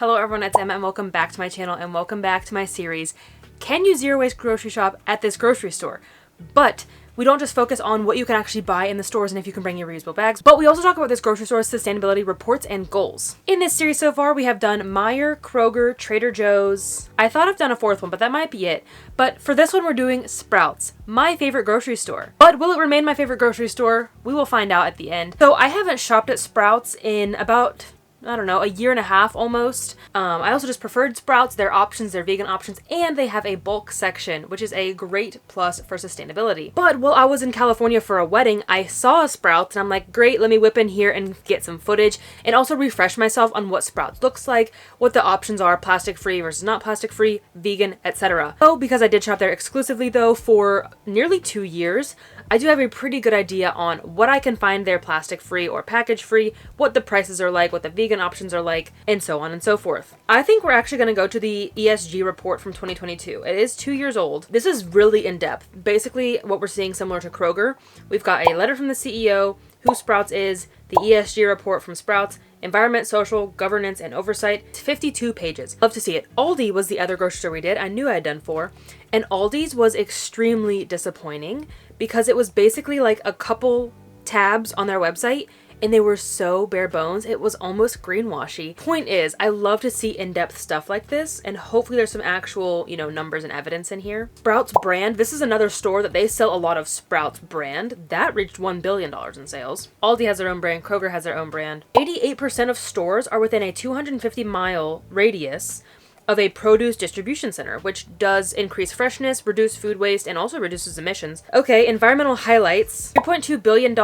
Hello everyone, it's Emma and welcome back to my channel and welcome back to my series, Can You Zero Waste Grocery Shop at This Grocery Store? But we don't just focus on what you can actually buy in the stores and if you can bring your reusable bags, but we also talk about this grocery store's sustainability reports and goals. In this series so far, we have done Meijer, Kroger, Trader Joe's. I thought I've done a fourth one, but that might be it. But for this one, we're doing Sprouts, my favorite grocery store. But will it remain my favorite grocery store? We will find out at the end. So I haven't shopped at Sprouts in about, I don't know, a year and a half almost. I also just preferred Sprouts, their options, their vegan options, and they have a bulk section, which is a great plus for sustainability. But while I was in California for a wedding, I saw a Sprouts and I'm like, great, let me whip in here and get some footage and also refresh myself on what Sprouts looks like, what the options are, plastic free versus not plastic free, vegan, etc. Oh, because I did shop there exclusively though for nearly 2 years, I do have a pretty good idea on what I can find there plastic free or package free, what the prices are like, what the vegan options are like, and so on and so forth. I think we're actually going to go to the ESG report from 2022. It is 2 years old. This is really in depth. Basically, what we're seeing similar to Kroger, we've got a letter from the CEO, who Sprouts is, the ESG report from Sprouts, environment, social, governance, and oversight. It's 52 pages. Love to see it. Aldi was the other grocery store we did. I knew I had done 4. And Aldi's was extremely disappointing because it was basically like a couple tabs on their website and they were so bare bones, it was almost greenwashy. Point is, I love to see in-depth stuff like this, and hopefully there's some actual, numbers and evidence in here. Sprouts brand, this is another store that they sell a lot of Sprouts brand. That reached $1 billion in sales. Aldi has their own brand, Kroger has their own brand. 88% of stores are within a 250-mile radius of a produce distribution center, which does increase freshness, reduce food waste, and also reduces emissions. Okay, environmental highlights. $2.2 billion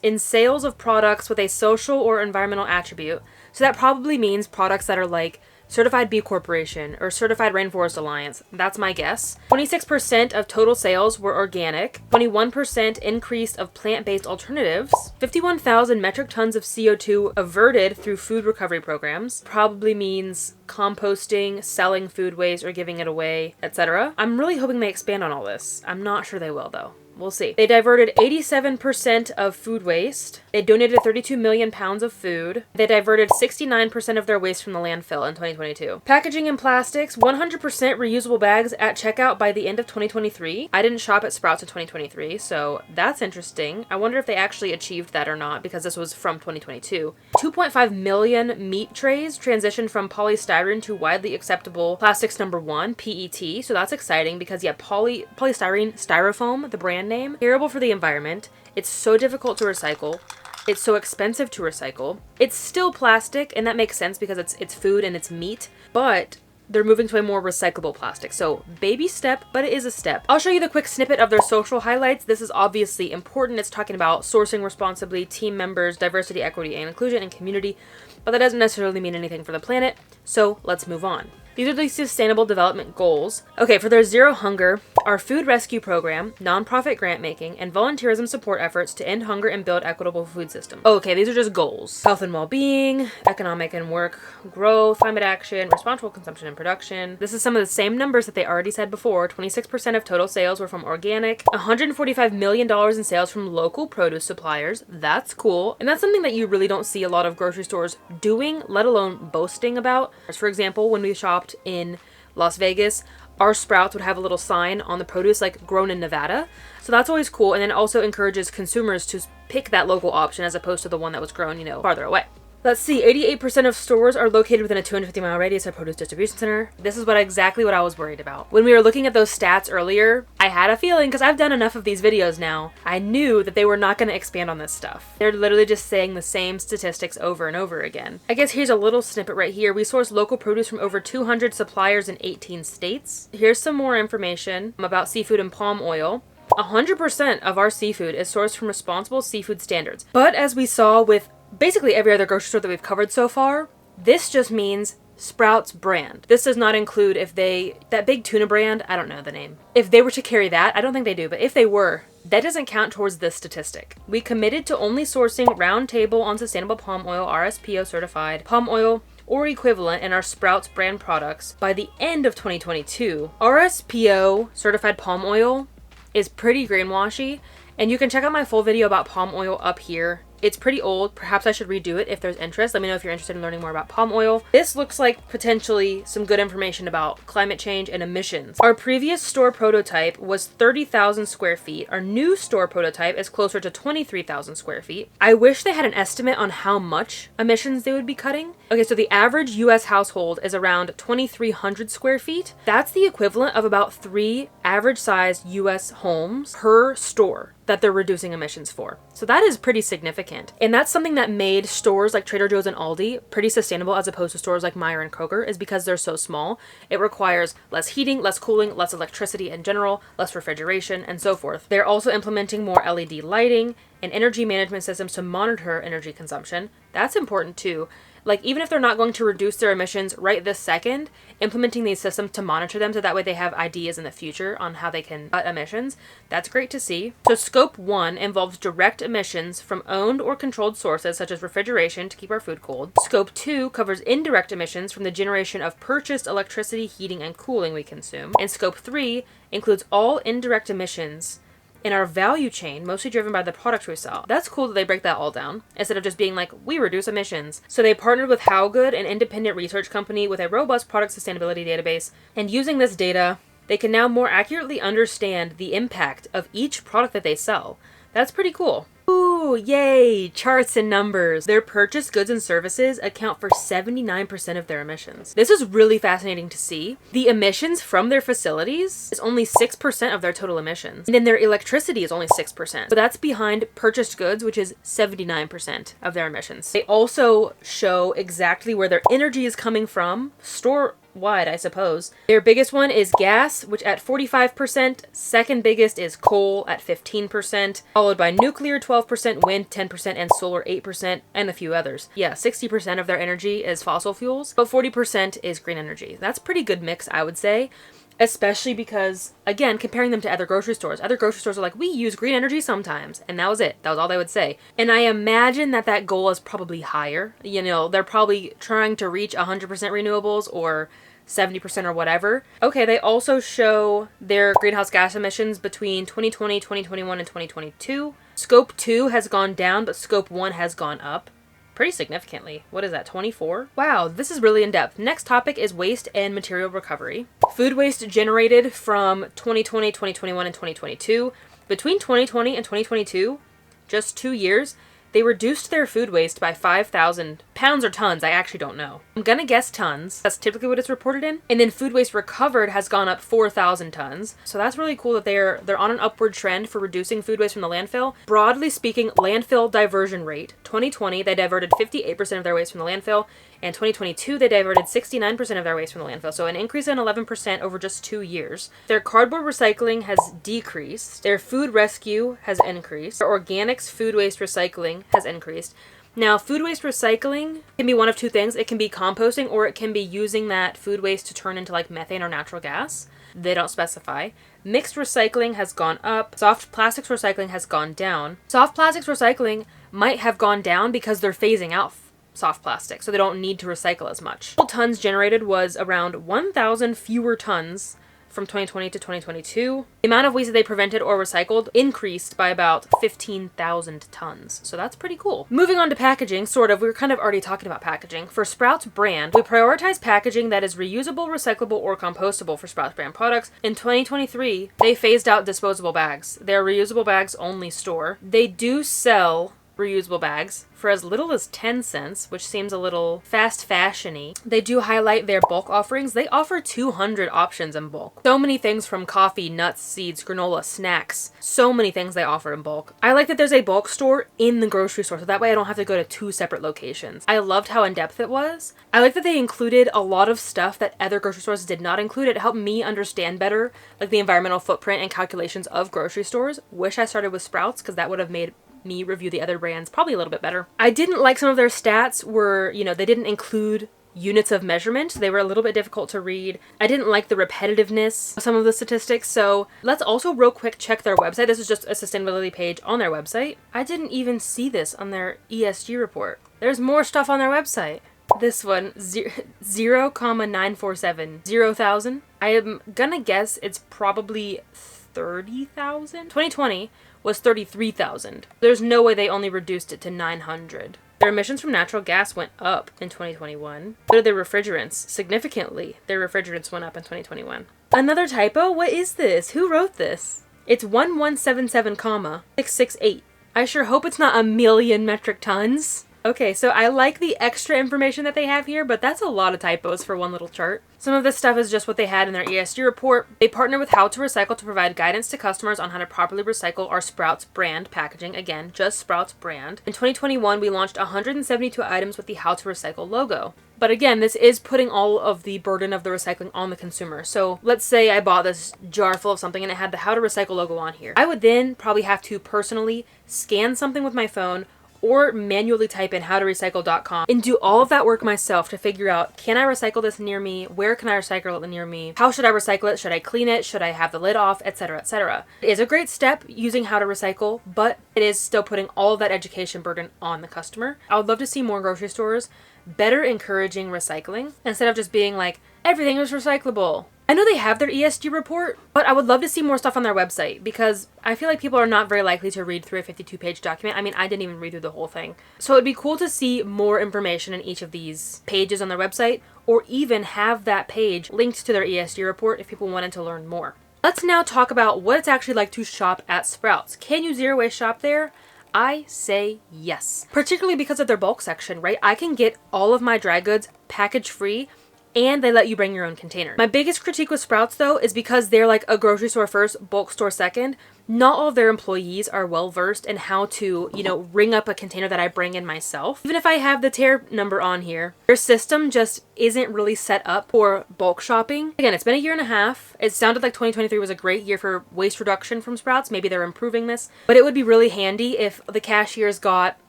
in sales of products with a social or environmental attribute. So that probably means products that are like Certified B Corporation or Certified Rainforest Alliance. That's my guess. 26% of total sales were organic. 21% increase of plant-based alternatives. 51,000 metric tons of CO2 averted through food recovery programs. Probably means composting, selling food waste, or giving it away, etc. I'm really hoping they expand on all this. I'm not sure they will though. We'll see. They diverted 87% of food waste. They donated 32 million pounds of food. They diverted 69% of their waste from the landfill in 2022. Packaging and plastics, 100% reusable bags at checkout by the end of 2023. I didn't shop at Sprouts in 2023, so that's interesting. I wonder if they actually achieved that or not because this was from 2022. 2.5 million meat trays transitioned from polystyrene to widely acceptable plastics number 1, PET. So that's exciting because polystyrene, styrofoam, the brand name, terrible for the environment. It's so difficult to recycle. It's so expensive to recycle. It's still plastic, and that makes sense because it's food and it's meat, but they're moving to a more recyclable plastic. So baby step, but it is a step. I'll show you the quick snippet of their social highlights. This is obviously important. It's talking about sourcing responsibly, team members, diversity, equity, and inclusion, and community, but that doesn't necessarily mean anything for the planet. So let's move on. These are the Sustainable Development Goals. Okay, for their Zero Hunger, our food rescue program, nonprofit grant making, and volunteerism support efforts to end hunger and build equitable food systems. Okay, these are just goals. Health and well-being, economic and work growth, climate action, responsible consumption and production. This is some of the same numbers that they already said before. 26% of total sales were from organic, $145 million in sales from local produce suppliers. That's cool. And that's something that you really don't see a lot of grocery stores doing, let alone boasting about. For example, when we shopped in Las Vegas, our Sprouts would have a little sign on the produce like grown in Nevada. So that's always cool. And then it also encourages consumers to pick that local option as opposed to the one that was grown, farther away. Let's see, 88% of stores are located within a 250-mile radius of produce distribution center. This is exactly what I was worried about. When we were looking at those stats earlier, I had a feeling, because I've done enough of these videos now, I knew that they were not going to expand on this stuff. They're literally just saying the same statistics over and over again. I guess here's a little snippet right here. We source local produce from over 200 suppliers in 18 states. Here's some more information about seafood and palm oil. 100% of our seafood is sourced from responsible seafood standards. But as we saw with basically every other grocery store that we've covered so far, this just means Sprouts brand. This does not include that big tuna brand, I don't know the name. If they were to carry that, I don't think they do, but if they were, that doesn't count towards this statistic. We committed to only sourcing Round Table on Sustainable Palm Oil, RSPO certified palm oil or equivalent in our Sprouts brand products by the end of 2022. RSPO certified palm oil is pretty greenwashy, and you can check out my full video about palm oil up here It's pretty old. Perhaps I should redo it if there's interest. Let me know if you're interested in learning more about palm oil. This looks like potentially some good information about climate change and emissions. Our previous store prototype was 30,000 square feet. Our new store prototype is closer to 23,000 square feet. I wish they had an estimate on how much emissions they would be cutting. Okay, so the average US household is around 2,300 square feet. That's the equivalent of about 3 average-sized US homes per store that they're reducing emissions for. So that is pretty significant. And that's something that made stores like Trader Joe's and Aldi pretty sustainable as opposed to stores like Meijer and Kroger, is because they're so small. It requires less heating, less cooling, less electricity in general, less refrigeration, and so forth. They're also implementing more LED lighting and energy management systems to monitor energy consumption. That's important too. Like, even if they're not going to reduce their emissions right this second, implementing these systems to monitor them so that way they have ideas in the future on how they can cut emissions, that's great to see. So Scope 1 involves direct emissions from owned or controlled sources such as refrigeration to keep our food cold. Scope 2 covers indirect emissions from the generation of purchased electricity, heating, and cooling we consume. And Scope 3 includes all indirect emissions in our value chain, mostly driven by the products we sell. That's cool that they break that all down, instead of just being like, we reduce emissions. So they partnered with HowGood, an independent research company with a robust product sustainability database, and using this data, they can now more accurately understand the impact of each product that they sell. That's pretty cool. Ooh, yay, charts and numbers. Their purchased goods and services account for 79% of their emissions. This is really fascinating to see. The emissions from their facilities is only 6% of their total emissions. And then their electricity is only 6%. So that's behind purchased goods, which is 79% of their emissions. They also show exactly where their energy is coming from, store-wide, I suppose. Their biggest one is gas, which at 45%. Second biggest is coal at 15%, followed by nuclear 12%, wind 10%, and solar 8%, and a few others. Yeah, 60% of their energy is fossil fuels, but 40% is green energy. That's a pretty good mix, I would say. Especially because, again, comparing them to other grocery stores are like, we use green energy sometimes, and that was it. That was all they would say. And I imagine that that goal is probably higher. You know, they're probably trying to reach 100% renewables or 70% or whatever. Okay, they also show their greenhouse gas emissions between 2020, 2021, and 2022. Scope 2 has gone down, but Scope 1 has gone up pretty significantly. What is that, 24? Wow, this is really in-depth. Next topic is waste and material recovery. Food waste generated from 2020, 2021, and 2022. Between 2020 and 2022, just 2 years, they reduced their food waste by 5,000 pounds or tons. I actually don't know. I'm gonna guess tons. That's typically what it's reported in. And then food waste recovered has gone up 4,000 tons. So that's really cool that they're on an upward trend for reducing food waste from the landfill. Broadly speaking, landfill diversion rate. 2020, they diverted 58% of their waste from the landfill. And 2022, they diverted 69% of their waste from the landfill. So an increase in 11% over just 2 years. Their cardboard recycling has decreased. Their food rescue has increased. Their organics food waste recycling has increased. Now, food waste recycling can be one of two things. It can be composting, or it can be using that food waste to turn into like methane or natural gas. They don't specify. Mixed recycling has gone up. Soft plastics recycling has gone down. Soft plastics recycling might have gone down because they're phasing out soft plastic, so they don't need to recycle as much. Total tons generated was around 1,000 fewer tons from 2020 to 2022. The amount of waste that they prevented or recycled increased by about 15,000 tons. So that's pretty cool. Moving on to packaging, sort of. We were kind of already talking about packaging. For Sprouts brand, we prioritize packaging that is reusable, recyclable, or compostable for Sprouts brand products. In 2023, they phased out disposable bags. They're reusable bags only store. They do sell reusable bags for as little as 10 cents, which seems a little fast fashion-y. They do highlight their bulk offerings. They offer 200 options in bulk. So many things, from coffee, nuts, seeds, granola, snacks. So many things they offer in bulk. I like that there's a bulk store in the grocery store, so that way I don't have to go to 2 separate locations. I loved how in-depth it was. I like that they included a lot of stuff that other grocery stores did not include. It helped me understand better, like the environmental footprint and calculations of grocery stores. Wish I started with Sprouts, because that would have made me review the other brands probably a little bit better. I didn't like some of their stats were, they didn't include units of measurement. They were a little bit difficult to read. I didn't like the repetitiveness of some of the statistics. So let's also real quick check their website. This is just a sustainability page on their website. I didn't even see this on their ESG report. There's more stuff on their website. This one, 0,947, 0,000. I am gonna guess it's probably 30,000. 2020 was 33,000. There's no way they only reduced it to 900. Their emissions from natural gas went up in 2021. So did their refrigerants. Significantly, their refrigerants went up in 2021. Another typo? What is this? Who wrote this? It's 1177, 668. I sure hope it's not a million metric tons. Okay, so I like the extra information that they have here, but that's a lot of typos for one little chart. Some of this stuff is just what they had in their ESG report. They partner with How to Recycle to provide guidance to customers on how to properly recycle our Sprouts brand packaging. Again, just Sprouts brand. In 2021, we launched 172 items with the How to Recycle logo. But again, this is putting all of the burden of the recycling on the consumer. So let's say I bought this jar full of something and it had the How to Recycle logo on here. I would then probably have to personally scan something with my phone or manually type in howtorecycle.com and do all of that work myself to figure out, can I recycle this near me? Where can I recycle it near me? How should I recycle it? Should I clean it? Should I have the lid off? Etc., etc. It is a great step using How to Recycle, but it is still putting all of that education burden on the customer. I would love to see more grocery stores better encouraging recycling instead of just being like, everything is recyclable. I know they have their ESG report, but I would love to see more stuff on their website because I feel like people are not very likely to read through a 52-page document. I mean, I didn't even read through the whole thing. So it'd be cool to see more information in each of these pages on their website, or even have that page linked to their ESG report if people wanted to learn more. Let's now talk about what it's actually like to shop at Sprouts. Can you zero waste shop there? I say yes. Particularly because of their bulk section, right? I can get all of my dry goods package free, and they let you bring your own container. My biggest critique with Sprouts, though, is because they're like a grocery store first, bulk store second. Not all of their employees are well versed in how to, ring up a container that I bring in myself. Even if I have the tier number on here, their system just isn't really set up for bulk shopping. Again, it's been a year and a half. It sounded like 2023 was a great year for waste reduction from Sprouts. Maybe they're improving this, but it would be really handy if the cashiers got,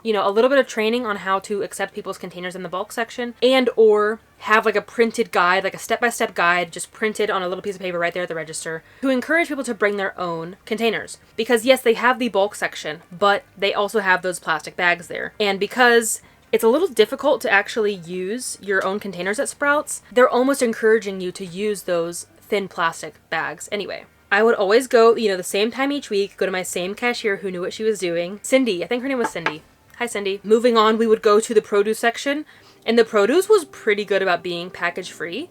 a little bit of training on how to accept people's containers in the bulk section, and or have like a printed guide, like a step-by-step guide just printed on a little piece of paper right there at the register to encourage people to bring their own containers. Because yes, they have the bulk section, but they also have those plastic bags there. And because it's a little difficult to actually use your own containers at Sprouts, they're almost encouraging you to use those thin plastic bags. Anyway, I would always go, the same time each week, go to my same cashier who knew what she was doing. Cindy, I think her name was Cindy. Hi, Cindy. Moving on, we would go to the produce section, and the produce was pretty good about being package free.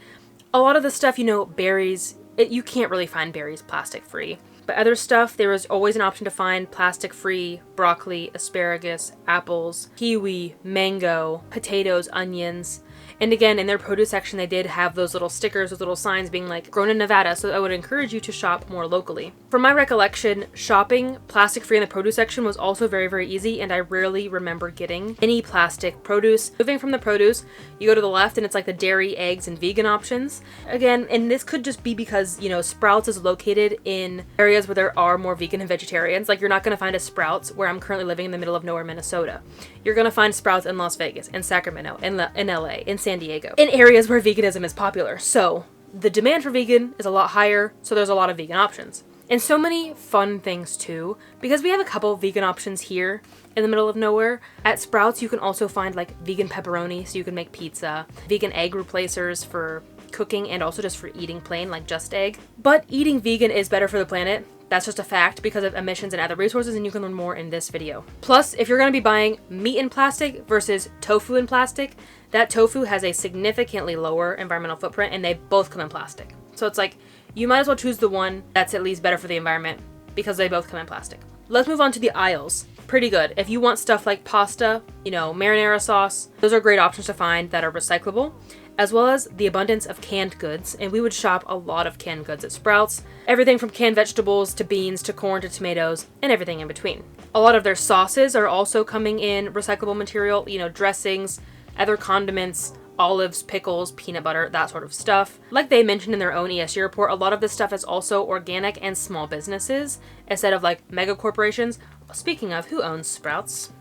A lot of the stuff, berries, you can't really find berries plastic free. But other stuff, there was always an option to find plastic free broccoli, asparagus, apples, kiwi, mango, potatoes, onions. And again, in their produce section, they did have those little stickers, those little signs being like, grown in Nevada, so I would encourage you to shop more locally. From my recollection, shopping plastic-free in the produce section was also very, very easy, and I rarely remember getting any plastic produce. Moving from the produce, you go to the left, and it's like the dairy, eggs, and vegan options. Again, and this could just be because, Sprouts is located in areas where there are more vegan and vegetarians. Like, you're not going to find a Sprouts where I'm currently living in the middle of nowhere, Minnesota. You're going to find Sprouts in Las Vegas, in Sacramento, in LA, in San Diego, in areas where veganism is popular. So the demand for vegan is a lot higher, so there's a lot of vegan options. And so many fun things too, because we have a couple of vegan options here in the middle of nowhere. At Sprouts, you can also find like vegan pepperoni, so you can make pizza, vegan egg replacers for cooking and also just for eating plain, like just egg. But eating vegan is better for the planet. That's just a fact because of emissions and other resources, and you can learn more in this video. Plus, if you're going to be buying meat in plastic versus tofu in plastic, that tofu has a significantly lower environmental footprint, and they both come in plastic. So it's like, you might as well choose the one that's at least better for the environment because they both come in plastic. Let's move on to the aisles. Pretty good. If you want stuff like pasta, marinara sauce, those are great options to find that are recyclable, as well as the abundance of canned goods, and we would shop a lot of canned goods at Sprouts. Everything from canned vegetables to beans to corn to tomatoes and everything in between. A lot of their sauces are also coming in recyclable material, dressings, other condiments, olives, pickles, peanut butter, that sort of stuff. Like they mentioned in their own ESG report, a lot of this stuff is also organic and small businesses instead of like mega corporations. Speaking of, who owns Sprouts?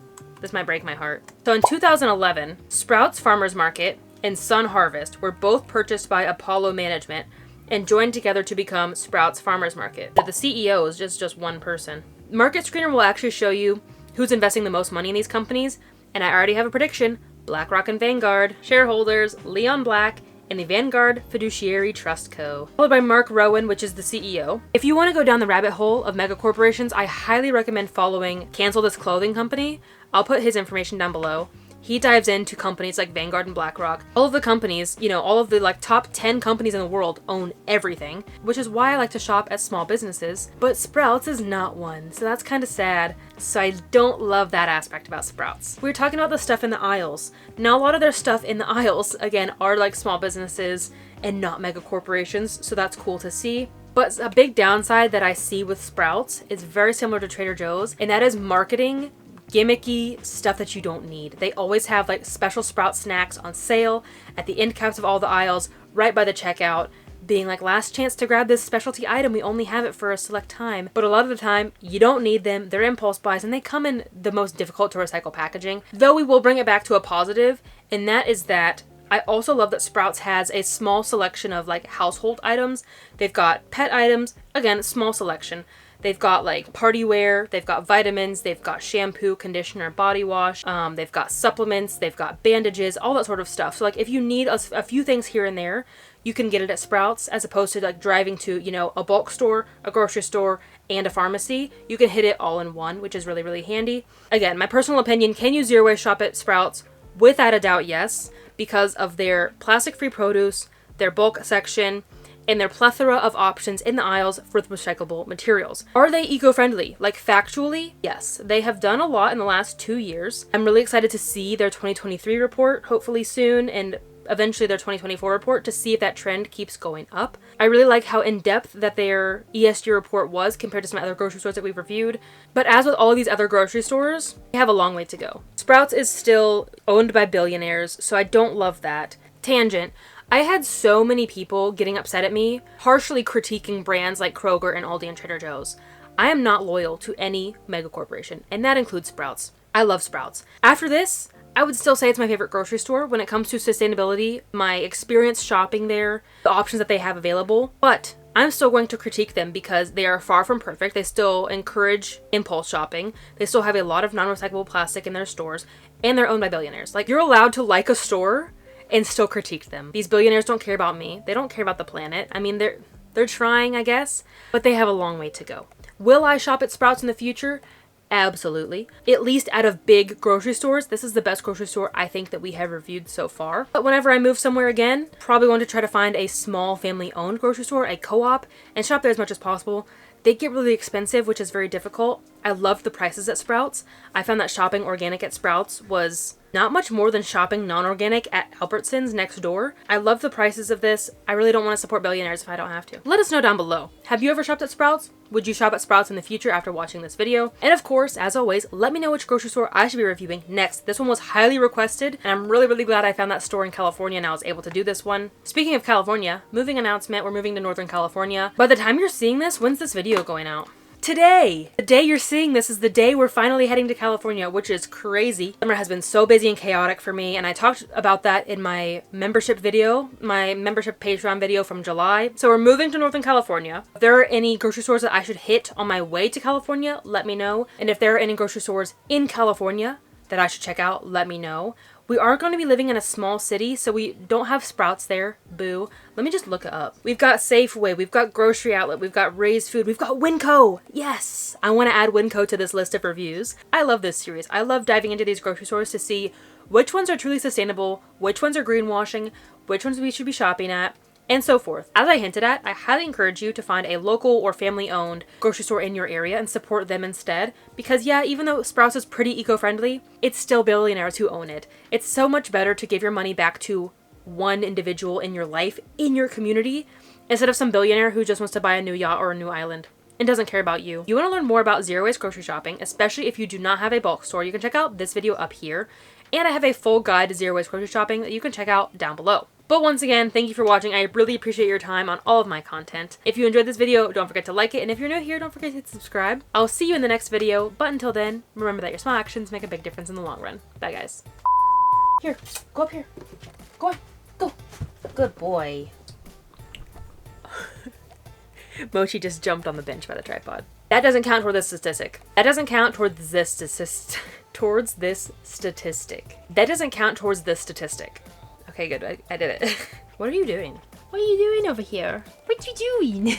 This might break my heart. So in 2011, Sprouts Farmers Market and Sun Harvest were both purchased by Apollo Management and joined together to become Sprouts Farmers Market. The CEO is just one person. Market Screener will actually show you who's investing the most money in these companies, and I already have a prediction. BlackRock and Vanguard, shareholders, Leon Black, and the Vanguard Fiduciary Trust Co., followed by Mark Rowan, which is the CEO. If you want to go down the rabbit hole of mega corporations, I highly recommend following Cancel This Clothing Company. I'll put his information down below. He dives into companies like Vanguard and BlackRock. All of the companies, you know, all of the like top 10 companies in the world own everything, which is why I like to shop at small businesses. But Sprouts is not one, so that's kind of sad. So I don't love that aspect about Sprouts. We're talking about the stuff in the aisles. Now, a lot of their stuff in the aisles, again, are like small businesses and not mega corporations, so that's cool to see. But a big downside that I see with Sprouts is very similar to Trader Joe's, and that is marketing gimmicky stuff that you don't need. They always have like special Sprout snacks on sale at the end caps of all the aisles, right by the checkout, being like, last chance to grab this specialty item, we only have it for a select time. But a lot of the time, you don't need them, they're impulse buys, and they come in the most difficult to recycle packaging. Though we will bring it back to a positive, and that is that I also love that Sprouts has a small selection of like household items. They've got pet items, again, small selection. They've got like party wear, they've got vitamins, they've got shampoo, conditioner, body wash, they've got supplements, they've got bandages, all that sort of stuff. So like if you need a few things here and there, you can get it at Sprouts, as opposed to like driving to, you know, a bulk store, a grocery store, and a pharmacy. You can hit it all in one, which is really, really handy. Again, my personal opinion, can you zero waste shop at Sprouts? Without a doubt, yes, because of their plastic-free produce, their bulk section, and their plethora of options in the aisles for recyclable materials. Are they eco-friendly? Like factually, yes. They have done a lot in the last 2 years. I'm really excited to see their 2023 report, hopefully soon, and eventually their 2024 report to see if that trend keeps going up. I really like how in-depth that their ESG report was compared to some other grocery stores that we've reviewed. But as with all of these other grocery stores, they have a long way to go. Sprouts is still owned by billionaires, so I don't love that. Tangent. I had so many people getting upset at me, harshly critiquing brands like Kroger and Aldi and Trader Joe's. I am not loyal to any mega corporation, and that includes Sprouts. I love Sprouts. After this, I would still say it's my favorite grocery store when it comes to sustainability, my experience shopping there, the options that they have available, but I'm still going to critique them because they are far from perfect. They still encourage impulse shopping. They still have a lot of non-recyclable plastic in their stores, and they're owned by billionaires. Like, you're allowed to like a store and still critique them. These billionaires don't care about me. They don't care about the planet. I mean, they're trying, I guess, but they have a long way to go. Will I shop at Sprouts in the future? Absolutely. At least out of big grocery stores, this is the best grocery store I think that we have reviewed so far. But whenever I move somewhere again, probably want to try to find a small family-owned grocery store, a co-op, and shop there as much as possible. They get really expensive, which is very difficult. I loved the prices at Sprouts. I found that shopping organic at Sprouts was not much more than shopping non-organic at Albertsons next door. I love the prices of this. I really don't want to support billionaires if I don't have to. Let us know down below. Have you ever shopped at Sprouts? Would you shop at Sprouts in the future after watching this video? And of course, as always, let me know which grocery store I should be reviewing next. This one was highly requested, and I'm really, really glad I found that store in California and I was able to do this one. Speaking of California, moving announcement, we're moving to Northern California. By the time you're seeing this, when's this video going out? Today! The day you're seeing this is the day we're finally heading to California, which is crazy. Summer has been so busy and chaotic for me, and I talked about that in my membership video, my membership Patreon video from July. So we're moving to Northern California. If there are any grocery stores that I should hit on my way to California, let me know. And if there are any grocery stores in California that I should check out, let me know. We are going to be living in a small city, so we don't have Sprouts there. Boo. Let me just look it up. We've got Safeway, we've got Grocery Outlet, we've got Raised Food, we've got Winco. Yes! I want to add Winco to this list of reviews. I love this series. I love diving into these grocery stores to see which ones are truly sustainable, which ones are greenwashing, which ones we should be shopping at, and so forth. As I hinted at, I highly encourage you to find a local or family-owned grocery store in your area and support them instead. Because yeah, even though Sprouts is pretty eco-friendly, it's still billionaires who own it. It's so much better to give your money back to one individual in your life, in your community, instead of some billionaire who just wants to buy a new yacht or a new island and doesn't care about you. You want to learn more about zero-waste grocery shopping, especially if you do not have a bulk store, you can check out this video up here. And I have a full guide to zero-waste grocery shopping that you can check out down below. But once again, thank you for watching. I really appreciate your time on all of my content. If you enjoyed this video, don't forget to like it. And if you're new here, don't forget to hit subscribe. I'll see you in the next video. But until then, remember that your small actions make a big difference in the long run. Bye, guys. Here, go up here. Go on. Go. Good boy. Mochi just jumped on the bench by the tripod. That doesn't count toward this statistic. That doesn't count towards this statistic. That doesn't count towards this statistic. Okay, good. I did it. What are you doing? What are you doing over here? What you doing?